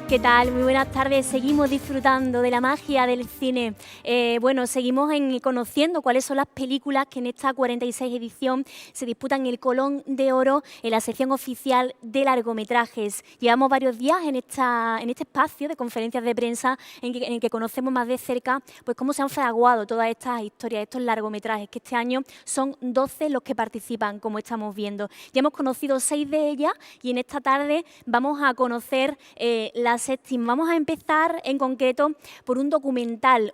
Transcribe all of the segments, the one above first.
¿Qué tal? Muy buenas tardes. Seguimos disfrutando de la magia del cine. Seguimos conociendo cuáles son las películas que en esta 46 edición se disputan el Colón de Oro en la sección oficial de largometrajes. Llevamos varios días en este espacio de conferencias de prensa en el que conocemos más de cerca pues cómo se han fraguado todas estas historias, estos largometrajes, que este año son 12 los que participan, como estamos viendo. Ya hemos conocido 6 de ellas y en esta tarde vamos a conocer la séptima. Vamos a empezar en concreto por un documental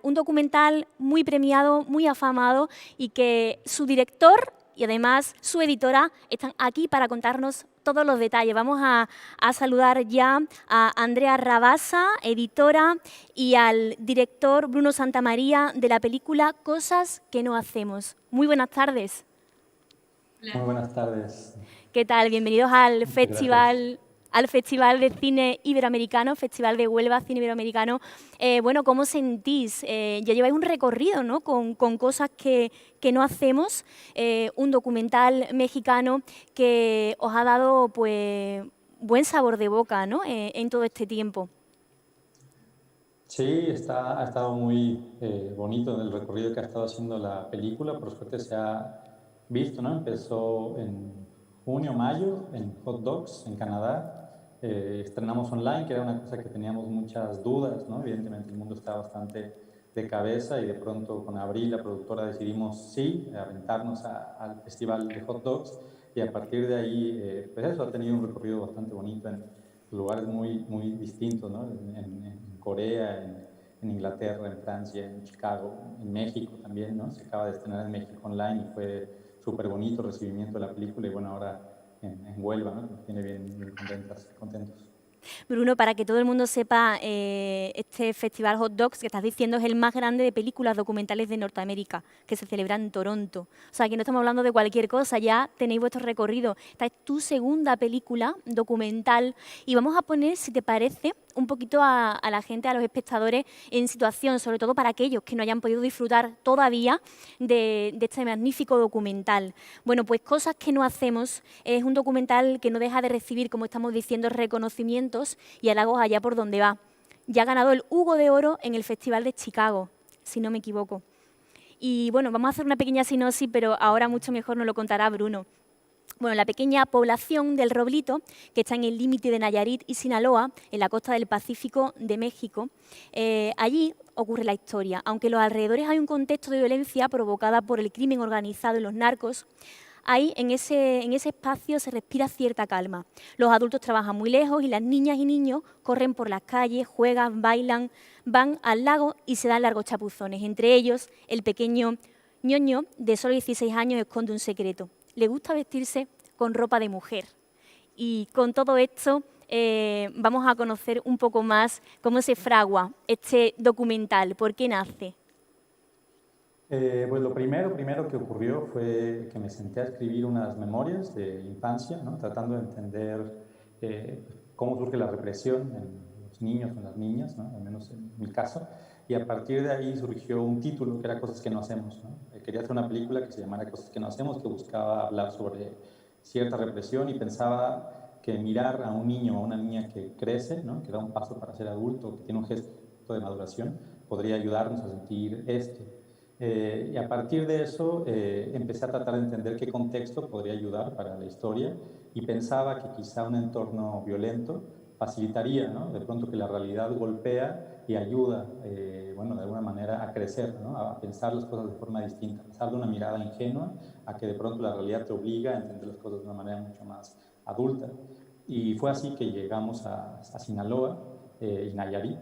muy premiado, muy afamado y que su director y además su editora están aquí para contarnos todos los detalles. Vamos a saludar ya a Andrea Rabasa, editora, y al director Bruno Santamaría de la película Cosas que no hacemos. Muy buenas tardes. Muy buenas tardes. ¿Qué tal? Bienvenidos al Muchas gracias. Festival de Cine Iberoamericano, Festival de Huelva Cine Iberoamericano. ¿Cómo sentís? Ya lleváis un recorrido, ¿no? con cosas que no hacemos, un documental mexicano que os ha dado pues buen sabor de boca, ¿no? En todo este tiempo. Sí, ha estado muy bonito el recorrido que ha estado haciendo la película. Por suerte se ha visto, ¿no? Empezó en junio, mayo, en Hot Dogs, en Canadá. Estrenamos online, que era una cosa que teníamos muchas dudas, ¿no? Evidentemente el mundo está bastante de cabeza y de pronto con Abril, la productora, decidimos sí, aventarnos al festival de Hot Dogs y a partir de ahí, pues eso ha tenido un recorrido bastante bonito en lugares muy distintos, ¿no? En Corea, en Inglaterra, en Francia, en Chicago, en México también, ¿no? Se acaba de estrenar en México online y fue súper bonito el recibimiento de la película y bueno, ahora en Huelva, ¿no? Nos tiene bien contentos. Bruno, para que todo el mundo sepa, este festival Hot Dogs que estás diciendo es el más grande de películas documentales de Norteamérica, que se celebra en Toronto. O sea, que no estamos hablando de cualquier cosa, ya tenéis vuestro recorrido. Esta es tu segunda película documental y vamos a poner, si te parece, un poquito a la gente, a los espectadores en situación, sobre todo para aquellos que no hayan podido disfrutar todavía de este magnífico documental. Bueno, pues Cosas que no hacemos es un documental que no deja de recibir, como estamos diciendo, reconocimientos y halagos allá por donde va. Ya ha ganado el Hugo de Oro en el Festival de Chicago, si no me equivoco. Y bueno, vamos a hacer una pequeña sinopsis, pero ahora mucho mejor nos lo contará Bruno. Bueno, la pequeña población del Roblito, que está en el límite de Nayarit y Sinaloa, en la costa del Pacífico de México, allí ocurre la historia. Aunque en los alrededores hay un contexto de violencia provocada por el crimen organizado y los narcos, ahí en ese espacio se respira cierta calma. Los adultos trabajan muy lejos y las niñas y niños corren por las calles, juegan, bailan, van al lago y se dan largos chapuzones. Entre ellos, el pequeño Ñoño, de solo 16 años, esconde un secreto. Le gusta vestirse con ropa de mujer. Y con todo esto vamos a conocer un poco más cómo se fragua este documental, por qué nace. Pues lo primero que ocurrió fue que me senté a escribir unas memorias de infancia, ¿no? Tratando de entender cómo surge la represión en los niños o en las niñas, ¿no? Al menos en mi caso. Y a partir de ahí surgió un título que era Cosas que no hacemos, ¿no? Quería hacer una película que se llamara Cosas que no hacemos, que buscaba hablar sobre cierta represión y pensaba que mirar a un niño o a una niña que crece, ¿no? Que da un paso para ser adulto, que tiene un gesto de maduración, podría ayudarnos a sentir esto. Y a partir de eso empecé a tratar de entender qué contexto podría ayudar para la historia y pensaba que quizá un entorno violento facilitaría, ¿no? De pronto que la realidad golpea y ayuda, bueno, de alguna manera a crecer, ¿no? A pensar las cosas de forma distinta, a pasar de una mirada ingenua a que de pronto la realidad te obliga a entender las cosas de una manera mucho más adulta. Y fue así que llegamos a Sinaloa y Nayarit,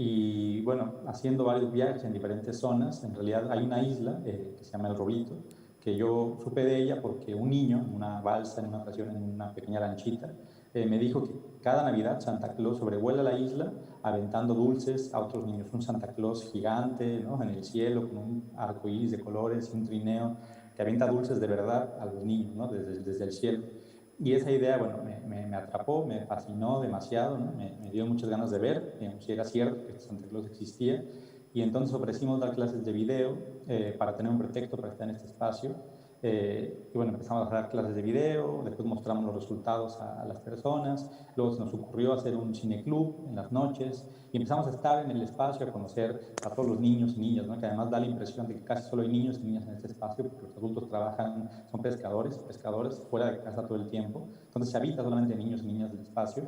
y bueno, haciendo varios viajes en diferentes zonas, en realidad hay una isla que se llama El Roblito, que yo supe de ella porque un niño, en una balsa, en una ocasión, en una pequeña lanchita, me dijo que cada Navidad Santa Claus sobrevuela la isla aventando dulces a otros niños. Un Santa Claus gigante, ¿no? En el cielo, con un arco iris de colores y un trineo que avienta dulces de verdad a los niños, ¿no? Desde el cielo. Y esa idea, bueno, me atrapó, me fascinó demasiado, ¿no? Me dio muchas ganas de ver, digamos, si era cierto que Santa Claus existía. Y entonces ofrecimos dar clases de video para tener un pretexto para estar en este espacio. Y bueno, empezamos a dar clases de video, después mostramos los resultados a las personas, luego se nos ocurrió hacer un cineclub en las noches y empezamos a estar en el espacio, a conocer a todos los niños y niñas, ¿no? Que además da la impresión de que casi solo hay niños y niñas en este espacio, porque los adultos trabajan, son pescadores fuera de casa todo el tiempo, entonces se habita solamente niños y niñas del espacio.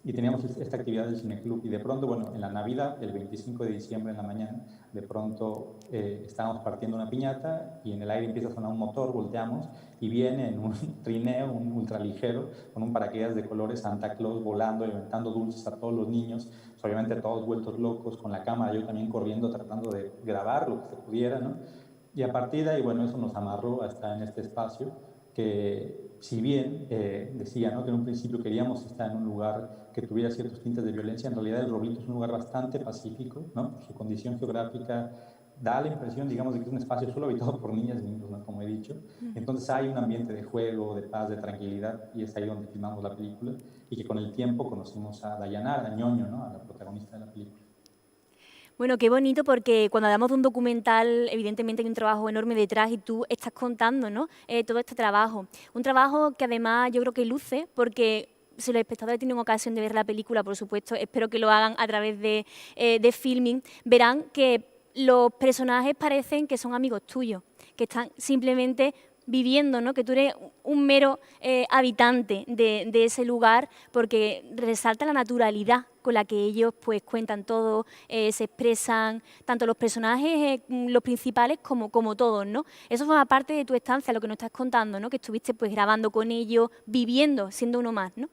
Y teníamos esta actividad del cineclub y de pronto, bueno, en la Navidad, el 25 de diciembre en la mañana, de pronto estábamos partiendo una piñata y en el aire empieza a sonar un motor, volteamos y viene en un trineo, un ultraligero, con un paracaídas de colores, Santa Claus volando y aventando dulces a todos los niños, pues obviamente todos vueltos locos, con la cámara, yo también corriendo tratando de grabar lo que se pudiera, ¿no? Y a partir de ahí, bueno, eso nos amarró a estar en este espacio que, si bien decía, ¿no?, que en un principio queríamos estar en un lugar que tuviera ciertos tintes de violencia, en realidad el Roblito es un lugar bastante pacífico, ¿no? Por su condición geográfica da la impresión, digamos, de que es un espacio solo habitado por niñas y niños, ¿no?, como he dicho. Entonces hay un ambiente de juego, de paz, de tranquilidad, y es ahí donde filmamos la película, y que con el tiempo conocimos a Dayanara, a Ñoño, ¿no?, a la protagonista de la película. Bueno, qué bonito, porque cuando hablamos de un documental, evidentemente hay un trabajo enorme detrás y tú estás contando, ¿no?, todo este trabajo. Un trabajo que además yo creo que luce, porque si los espectadores tienen ocasión de ver la película, por supuesto, espero que lo hagan a través de Filming, verán que los personajes parecen que son amigos tuyos, que están simplemente viviendo, ¿no?, que tú eres un mero habitante de ese lugar, porque resalta la naturalidad con la que ellos pues cuentan todo, se expresan, tanto los personajes, los principales, como todos, ¿no? Eso forma parte de tu estancia, lo que nos estás contando, ¿no?, que estuviste pues grabando con ellos, viviendo, siendo uno más, ¿no?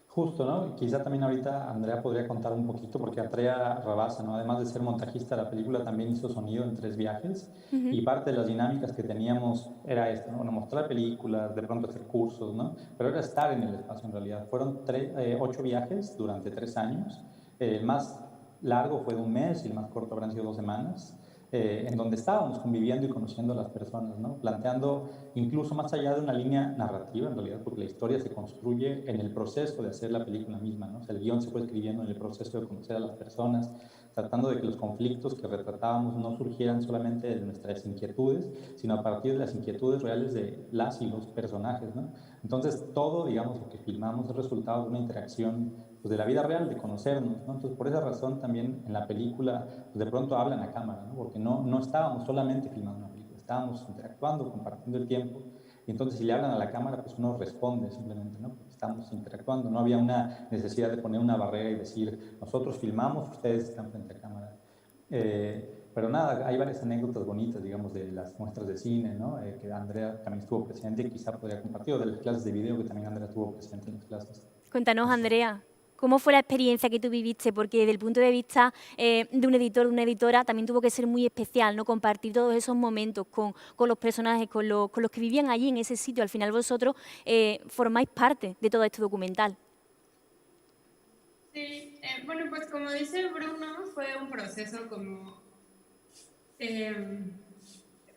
Justo, ¿no? Quizá también ahorita Andrea podría contar un poquito, porque Andrea Rabasa, ¿no?, además de ser montajista de la película, también hizo sonido en 3 viajes, y parte de las dinámicas que teníamos era esto, ¿no? Bueno, mostrar películas, de pronto hacer cursos, ¿no? Pero era estar en el espacio en realidad. Fueron 8 viajes durante 3 años. El más largo fue de un mes y el más corto habrán sido 2 semanas. En donde estábamos conviviendo y conociendo a las personas, ¿no? Planteando incluso más allá de una línea narrativa, en realidad, porque la historia se construye en el proceso de hacer la película misma, ¿no? O sea, el guión se fue escribiendo en el proceso de conocer a las personas, tratando de que los conflictos que retratábamos no surgieran solamente de nuestras inquietudes, sino a partir de las inquietudes reales de las y los personajes, ¿no? Entonces, todo, digamos, lo que filmamos es resultado de una interacción, pues, de la vida real, de conocernos, ¿no? Entonces, por esa razón también en la película, pues, de pronto hablan a cámara, ¿no? Porque no estábamos solamente filmando una película, estábamos interactuando, compartiendo el tiempo, y entonces si le hablan a la cámara, pues uno responde simplemente, ¿no? Porque estamos interactuando, no había una necesidad de poner una barrera y decir, nosotros filmamos, ustedes están frente a cámara. Pero nada, hay varias anécdotas bonitas, digamos, de las muestras de cine, ¿no? Que Andrea también estuvo presente y quizá podría compartir, o de las clases de video que también Andrea estuvo presente en las clases. Cuéntanos, Andrea, ¿cómo fue la experiencia que tú viviste? Porque desde el punto de vista de un editor, de una editora, también tuvo que ser muy especial, ¿no?, compartir todos esos momentos con los personajes, con los que vivían allí en ese sitio. Al final vosotros formáis parte de todo este documental. Sí, bueno, pues como dice Bruno, fue un proceso como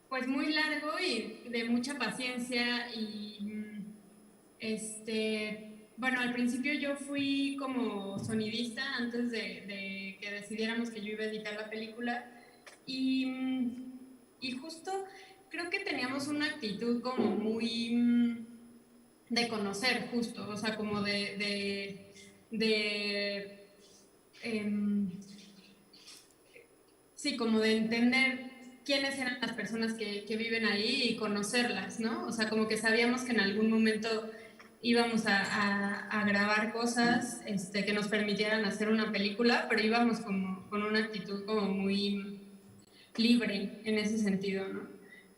pues muy largo y de mucha paciencia y bueno, al principio yo fui como sonidista antes de que decidiéramos que yo iba a editar la película y justo creo que teníamos una actitud como muy de conocer justo, o sea, como sí, como de entender quiénes eran las personas que viven ahí y conocerlas, ¿no? O sea, como que sabíamos que en algún momento íbamos a grabar cosas que nos permitieran hacer una película, pero íbamos como con una actitud como muy libre en ese sentido, ¿no?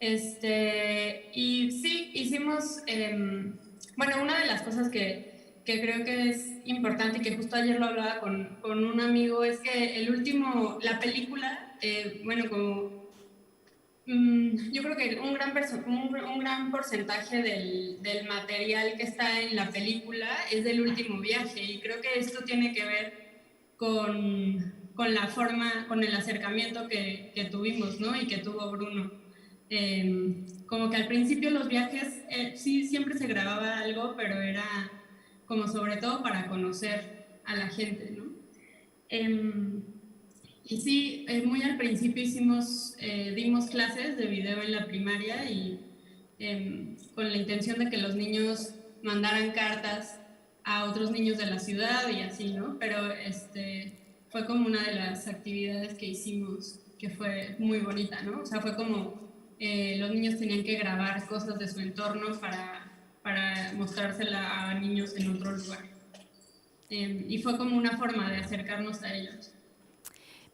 Y sí, hicimos, bueno, una de las cosas que creo que es importante y que justo ayer lo hablaba con un amigo es que la película, bueno, como yo creo que un gran porcentaje del material que está en la película es del último viaje y creo que esto tiene que ver con la forma, con el acercamiento que tuvimos, ¿no? Y que tuvo Bruno. Como que al principio los viajes, sí, siempre se grababa algo, pero era como sobre todo para conocer a la gente, ¿no? Y sí, muy al principio dimos clases de video en la primaria y con la intención de que los niños mandaran cartas a otros niños de la ciudad y así, ¿no? Pero fue como una de las actividades que hicimos que fue muy bonita, ¿no? O sea, fue como los niños tenían que grabar cosas de su entorno para mostrársela a niños en otro lugar. Y fue como una forma de acercarnos a ellos.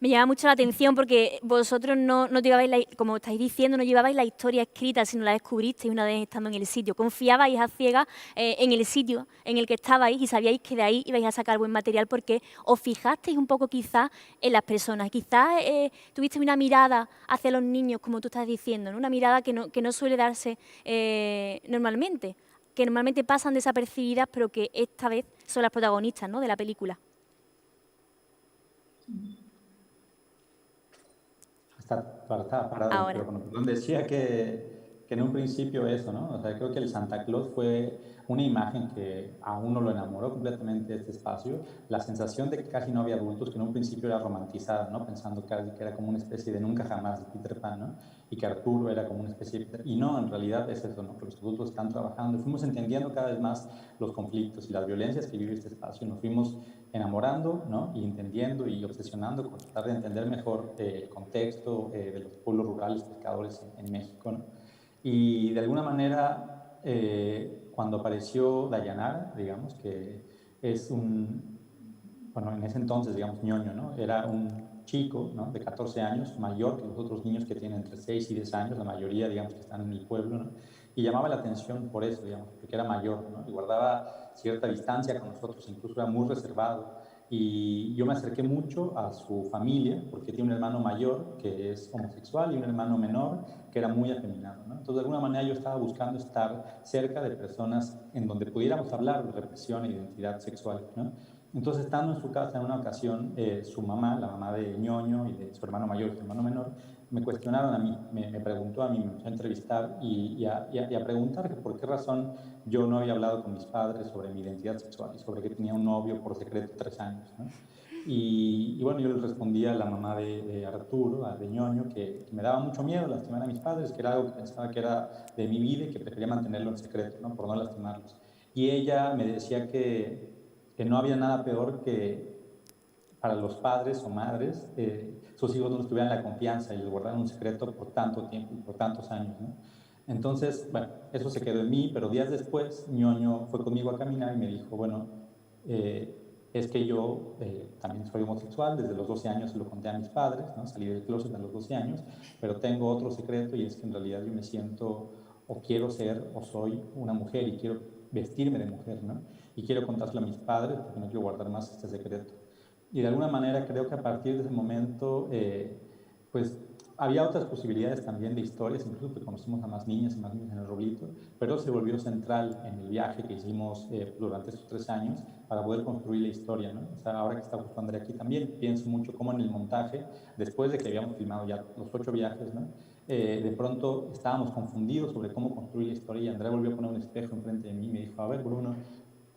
Me llama mucho la atención porque vosotros no llevabais, como estáis diciendo, no llevabais la historia escrita, sino la descubristeis una vez estando en el sitio. Confiabais a ciegas en el sitio en el que estabais y sabíais que de ahí ibais a sacar buen material porque os fijasteis un poco quizás en las personas. Quizás tuvisteis una mirada hacia los niños, como tú estás diciendo, ¿no? Una mirada que no suele darse normalmente, que normalmente pasan desapercibidas, pero que esta vez son las protagonistas, ¿no?, de la película. Estaba parado el Ahora. micrófono. Perdón, decía que en un principio eso, ¿no? O sea, creo que el Santa Claus fue una imagen que a uno lo enamoró completamente de este espacio. La sensación de que casi no había adultos, que en un principio era romantizada, ¿no? Pensando que era como una especie de nunca jamás de Peter Pan, ¿no? Y que Arturo era como una especie de Peter... Y no, en realidad es eso, ¿no? Que los adultos están trabajando. Y fuimos entendiendo cada vez más los conflictos y las violencias que vive este espacio. Nos fuimos enamorando, ¿no? Y entendiendo y obsesionando con tratar de entender mejor el contexto de los pueblos rurales pescadores en México, ¿no? Y de alguna manera, cuando apareció Dayanara, digamos, que es bueno, en ese entonces, digamos, ñoño, ¿no? Era un chico, ¿no?, de 14 años, mayor que los otros niños que tienen entre 6 y 10 años, la mayoría, digamos, que están en el pueblo, ¿no? Y llamaba la atención por eso, digamos, porque era mayor, ¿no? Y guardaba cierta distancia con nosotros, incluso era muy reservado. Y yo me acerqué mucho a su familia, porque tiene un hermano mayor que es homosexual y un hermano menor que era muy afeminado, ¿no? Entonces, de alguna manera yo estaba buscando estar cerca de personas en donde pudiéramos hablar de represión e identidad sexual, ¿no? Entonces, estando en su casa en una ocasión, su mamá, la mamá de ñoño y de su hermano mayor y su hermano menor, me cuestionaron a mí, me preguntó a mí, me empezó a entrevistar y a preguntar que por qué razón yo no había hablado con mis padres sobre mi identidad sexual y sobre que tenía un novio por secreto 3 años, ¿no? Y bueno, yo le respondía a la mamá de Arturo, a de ñoño, que me daba mucho miedo lastimar a mis padres, que era algo que pensaba que era de mi vida y que prefería mantenerlo en secreto, ¿no?, por no lastimarlos. Y ella me decía que no había nada peor que para los padres o madres, sus hijos no tuvieran la confianza y les guardaran un secreto por tanto tiempo y por tantos años, ¿no? Entonces, bueno, eso se quedó en mí, pero días después, ñoño fue conmigo a caminar y me dijo, bueno, es que yo también soy homosexual, desde los 12 años se lo conté a mis padres, ¿no? Salí del closet a los 12 años, pero tengo otro secreto y es que en realidad yo me siento o quiero ser o soy una mujer y quiero vestirme de mujer, ¿no? Y quiero contárselo a mis padres porque no quiero guardar más este secreto. Y de alguna manera creo que a partir de ese momento, pues había otras posibilidades también de historias, incluso que conocimos a más niñas y más niños en el Roblito, pero se volvió central en el viaje que hicimos durante estos 3 años para poder construir la historia, ¿no? O sea, ahora que está justo Andrea aquí también, pienso mucho cómo en el montaje, después de que habíamos filmado ya los 8 viajes, ¿no? De pronto estábamos confundidos sobre cómo construir la historia y Andrea volvió a poner un espejo enfrente de mí y me dijo, a ver, Bruno,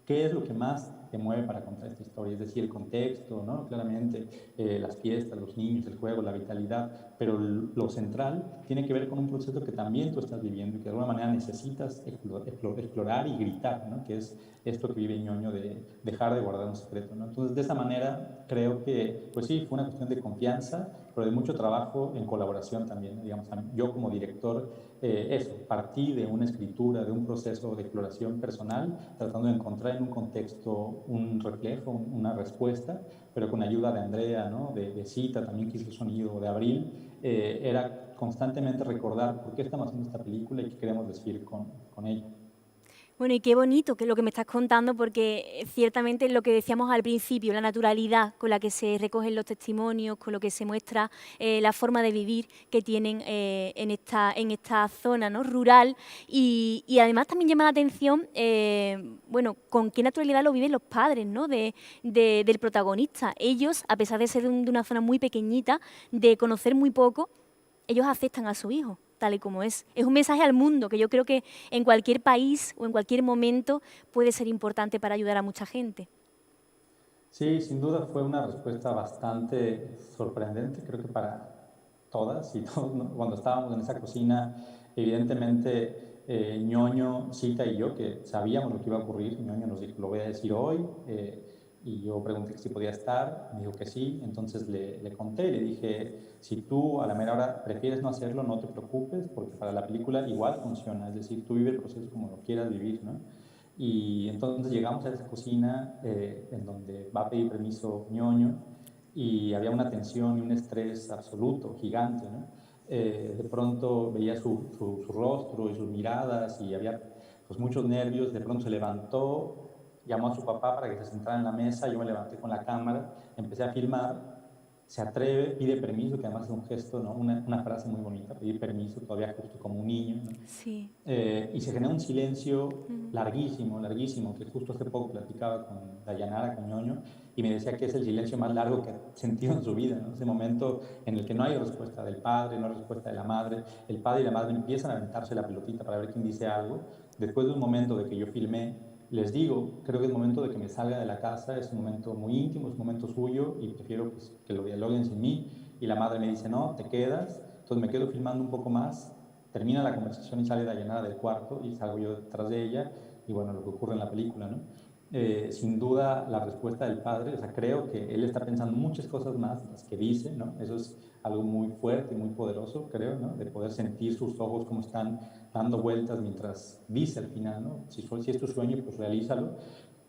¿qué es lo que más te mueve para contar esta historia? Es decir, el contexto, ¿no? Claramente, las fiestas, los niños, el juego, la vitalidad, pero lo central tiene que ver con un proceso que también tú estás viviendo y que de alguna manera necesitas explorar y gritar, ¿no? Que es esto que vive ñoño de dejar de guardar un secreto, ¿no? Entonces, de esa manera, creo que, pues sí, fue una cuestión de confianza, pero de mucho trabajo en colaboración también, digamos, yo como director, eso, partí de una escritura, de un proceso de exploración personal, tratando de encontrar en un contexto un reflejo, una respuesta, pero con ayuda de Andrea, ¿no?, de Cita, también que hizo sonido, de Abril, era constantemente recordar por qué estamos haciendo esta película y qué queremos decir con ella. Bueno, y qué bonito que es lo que me estás contando, porque ciertamente lo que decíamos al principio, la naturalidad con la que se recogen los testimonios, con lo que se muestra la forma de vivir que tienen en esta zona, ¿no?, rural, y además también llama la atención, bueno, con qué naturalidad lo viven los padres, ¿no?, del protagonista. Ellos, a pesar de ser de una zona muy pequeñita, de conocer muy poco, ellos aceptan a su hijo tal y como es. Es un mensaje al mundo que yo creo que en cualquier país o en cualquier momento puede ser importante para ayudar a mucha gente. Sí, sin duda fue una respuesta bastante sorprendente, creo que para todas y todos, ¿no? Cuando estábamos en esa cocina, evidentemente Ñoño, Cita y yo, que sabíamos lo que iba a ocurrir, Ñoño nos dijo, lo voy a decir hoy, y yo pregunté si podía estar, me dijo que sí, entonces le conté, le dije, si tú a la mera hora prefieres no hacerlo, no te preocupes, porque para la película igual funciona, es decir, tú vive el proceso como lo quieras vivir, ¿no? Y entonces llegamos a esa cocina en donde va a pedir permiso Ñoño, y había una tensión y un estrés absoluto, gigante, ¿no? De pronto veía su rostro y sus miradas y había pues muchos nervios, de pronto se levantó, llamó a su papá para que se sentara en la mesa, yo me levanté con la cámara, empecé a filmar, se atreve, pide permiso, que además es un gesto, ¿no? Una frase muy bonita, pedir permiso, todavía justo como un niño, ¿no? Sí. Y se genera un silencio larguísimo, larguísimo, que justo hace poco platicaba con Dayanara, con Ñoño, y me decía que es el silencio más largo que ha sentido en su vida, ¿no? Ese momento en el que no hay respuesta del padre, no hay respuesta de la madre, el padre y la madre empiezan a aventarse la pelotita para ver quién dice algo. Después de un momento de que yo filmé, les digo, creo que es momento de que me salga de la casa, es un momento muy íntimo, es un momento suyo, y prefiero pues, que lo dialoguen sin mí. Y la madre me dice, no, te quedas. Entonces me quedo filmando un poco más, termina la conversación y sale Dayanara del cuarto y salgo yo detrás de ella, y bueno, lo que ocurre en la película, ¿no? Sin duda la respuesta del padre, o sea, creo que él está pensando muchas cosas más de las que dice, ¿no? Eso es algo muy fuerte y muy poderoso, creo, ¿no? De poder sentir sus ojos como están dando vueltas mientras dice al final, ¿no? Si es tu sueño, pues realízalo.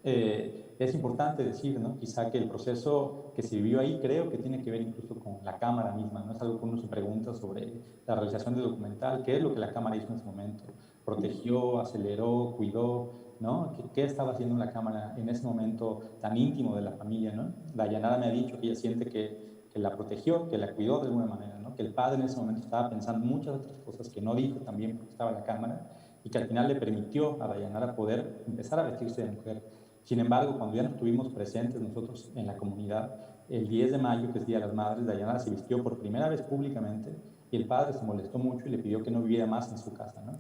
Es importante decir, ¿no? Quizá que el proceso que se vivió ahí creo que tiene que ver incluso con la cámara misma, ¿no? Es algo que uno se pregunta sobre la realización de documental, qué es lo que la cámara hizo en ese momento, protegió, aceleró, cuidó, ¿no? ¿Qué estaba haciendo la cámara en ese momento tan íntimo de la familia, ¿no? Dayanara me ha dicho que ella siente que la protegió, que la cuidó de alguna manera, ¿no? Que el padre en ese momento estaba pensando muchas otras cosas que no dijo también porque estaba en la cámara, y que al final le permitió a Dayanara poder empezar a vestirse de mujer. Sin embargo, cuando ya no estuvimos presentes nosotros en la comunidad, el 10 de mayo, que es Día de las Madres, Dayanara se vistió por primera vez públicamente, y el padre se molestó mucho y le pidió que no viviera más en su casa, ¿no?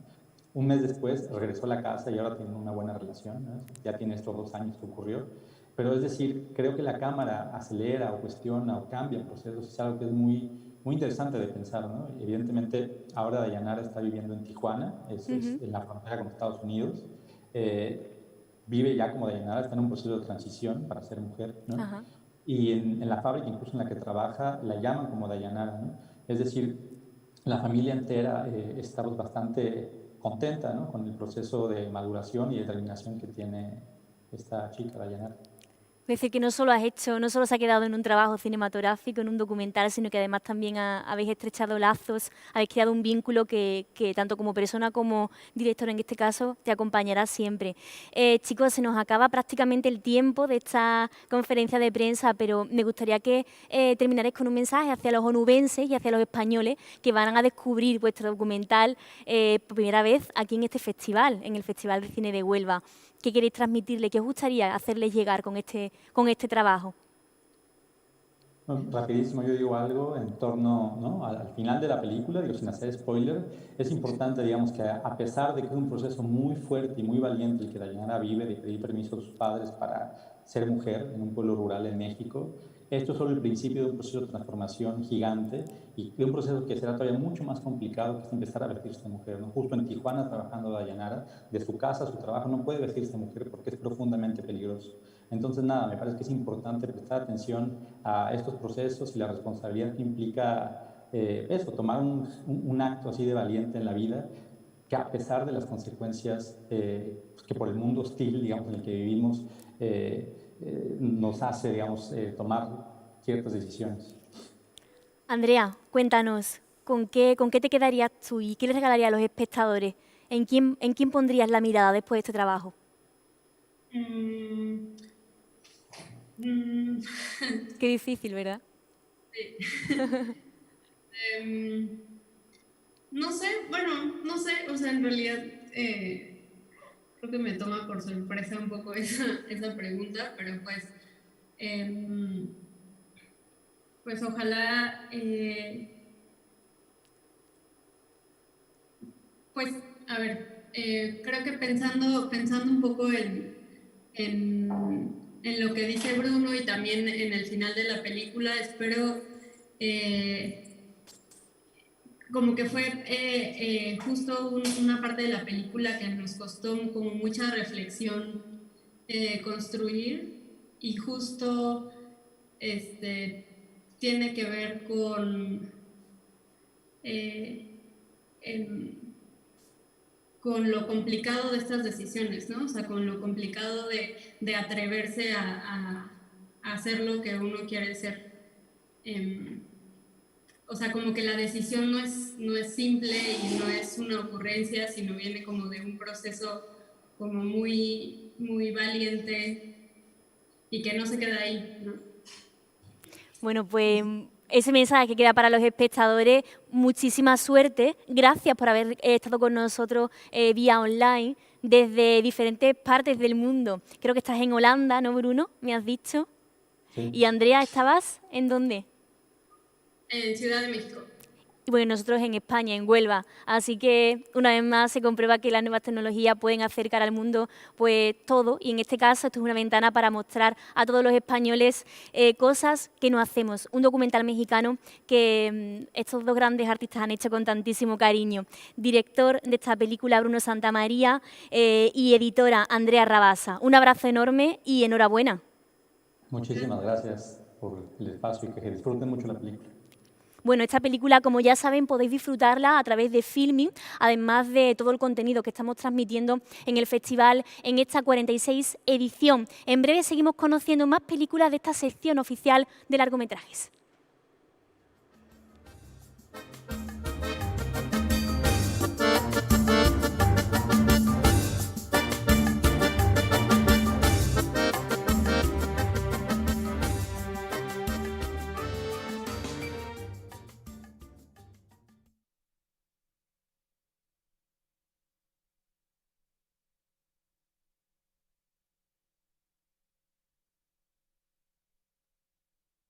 Un mes después regresó a la casa y ahora tienen una buena relación, ¿no? Ya tiene estos 2 años que ocurrió. Pero es decir, creo que la cámara acelera o cuestiona o cambia procesos, es algo que es muy, muy interesante de pensar, ¿no? Evidentemente, ahora Dayanara está viviendo en Tijuana, es en la frontera con Estados Unidos. Vive ya como Dayanara, está en un proceso de transición para ser mujer, ¿no? Ajá. Y en la fábrica, incluso en la que trabaja, la llaman como Dayanara, ¿no? Es decir, la familia entera está bastante contenta, ¿no? Con el proceso de maduración y determinación que tiene esta chica, Dayanara. Es decir, que no solo has hecho, no solo se ha quedado en un trabajo cinematográfico, en un documental, sino que además también habéis estrechado lazos, habéis creado un vínculo que tanto como persona como director en este caso te acompañará siempre. Chicos, se nos acaba prácticamente el tiempo de esta conferencia de prensa, pero me gustaría que terminarais con un mensaje hacia los onubenses y hacia los españoles que van a descubrir vuestro documental por primera vez aquí en este festival, en el Festival de Cine de Huelva. ¿Qué queréis transmitirle? ¿Qué os gustaría hacerles llegar con este trabajo? No, rapidísimo, yo digo algo en torno, ¿no? Al final de la película, digo, sin hacer spoiler, es importante, digamos, que a pesar de que es un proceso muy fuerte y muy valiente el que Dayanara vive de pedir permiso a sus padres para ser mujer en un pueblo rural en México, esto es solo el principio de un proceso de transformación gigante, y de un proceso que será todavía mucho más complicado, que es empezar a vestirse de mujer, ¿no? Justo en Tijuana, trabajando Dayanara, de su casa a su trabajo, no puede vestirse de mujer porque es profundamente peligroso. Entonces, nada, me parece que es importante prestar atención a estos procesos y la responsabilidad que implica eso, tomar un acto así de valiente en la vida, que a pesar de las consecuencias que por el mundo hostil, digamos, en el que vivimos, nos hace, digamos, tomar ciertas decisiones. Andrea, cuéntanos, ¿con qué te quedarías tú y qué les regalarías a los espectadores? ¿En quién pondrías la mirada después de este trabajo? Mm, mm, Qué difícil, ¿verdad? sí. Em, no sé, bueno, no sé, o sea, en realidad creo que me toma por sorpresa un poco esa pregunta, pero pues ojalá, pues, a ver, creo que pensando un poco en lo que dice Bruno y también en el final de la película, espero, como que fue justo una parte de la película que nos costó como mucha reflexión construir, y justo tiene que ver con lo complicado de estas decisiones, ¿no? O sea, con lo complicado de atreverse a hacer lo que uno quiere ser. O sea, como que la decisión no es simple y no es una ocurrencia, sino viene como de un proceso como muy, muy valiente y que no se queda ahí, ¿no? Bueno, pues ese mensaje que queda para los espectadores, muchísima suerte. Gracias por haber estado con nosotros vía online desde diferentes partes del mundo. Creo que estás en Holanda, ¿no, Bruno? Me has dicho. Sí. Y Andrea, ¿estabas en dónde? En Ciudad de México. Y bueno, nosotros en España, en Huelva. Así que una vez más se comprueba que las nuevas tecnologías pueden acercar al mundo pues todo, y en este caso esto es una ventana para mostrar a todos los españoles cosas que no hacemos. Un documental mexicano que estos dos grandes artistas han hecho con tantísimo cariño. Director de esta película, Bruno Santamaría, y editora, Andrea Rabasa. Un abrazo enorme y enhorabuena. Muchísimas gracias por el espacio y que disfruten mucho la película. Bueno, esta película, como ya saben, podéis disfrutarla a través de Filmin, además de todo el contenido que estamos transmitiendo en el festival en esta 46 edición. En breve seguimos conociendo más películas de esta sección oficial de largometrajes.